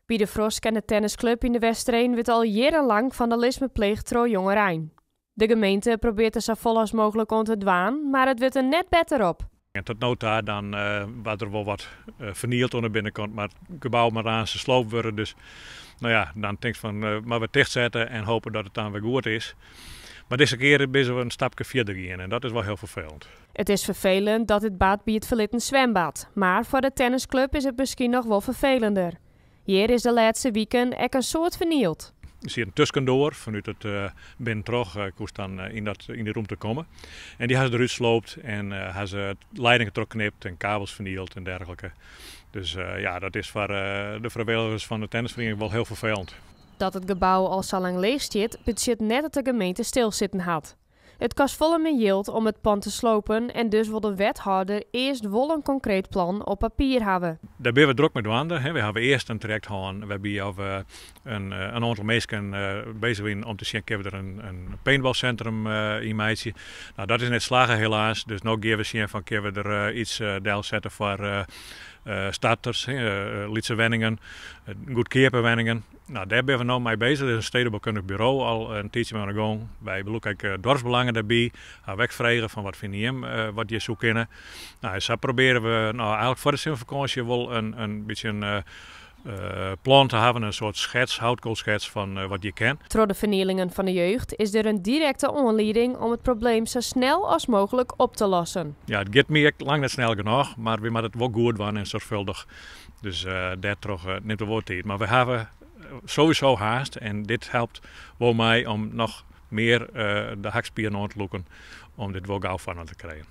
Bij de Frosk en de tennisclub in de Westereen wordt al jarenlang vandalisme pleegd door jongerijn. De gemeente probeert er zo vol als mogelijk om te dwaan, maar het wordt er net beter op. En tot nota dan was er wel wat vernield aan de binnenkant, maar het gebouw maar aan zijn sloop worden. Dus nou ja, dan denk ik van maar we dichtzetten en hopen dat het dan weer goed is. Maar deze keer zijn we een stapje verder in en dat is wel heel vervelend. Het is vervelend dat het baat bij het verlitten zwembad, maar voor de tennisclub is het misschien nog wel vervelender. Hier is de laatste weken ook een soort vernield. Je ziet een tussendoor vanuit het binnentrog koest dan in die ruimte komen. En die hebben ze eruit sloopt en hebben ze leidingen teruggeknipt en kabels vernield en dergelijke. Dus ja, dat is voor de vrijwilligers van de tennisvereniging wel heel vervelend. Dat het gebouw al zo lang leeg zit, betekent net dat de gemeente stilzitten had. Het kost volle meer geld om het pand te slopen en dus wil de wethouder eerst wel een concreet plan op papier hebben. Daar ben we druk mee aan. We hebben eerst een traject gehad. We hebben een aantal mensen bezig zijn om te zien of we er een paintballcentrum in meisje. Nou, dat is net slagen helaas. Dus nu gaan we zien van we er iets deel zetten voor starters, Lietse Wenningen, goedkeerpenwenningen. Nou, daar ben we nu mee bezig. Er is een stedenbouwkundig bureau al een tijdje aan de gang. Wij beloeken dorpsbelangen daarbij, wegvragen van wat vind je wat je zoekt kennen. Nou, zo proberen we eigenlijk voor de zomervakantie wel een beetje een plan te hebben, een soort schets, houtkoolschets van wat je kent. Door de vernielingen van de jeugd is er een directe aanleiding om het probleem zo snel als mogelijk op te lossen. Ja, het gaat me lang niet snel genoeg, maar we moeten het wel goed doen en zorgvuldig. Dus daar toch neemt de woord tijd. Maar we hebben sowieso haast en dit helpt wel mij om nog meer de hakspieren aan te lopen om dit wel gauw van te krijgen.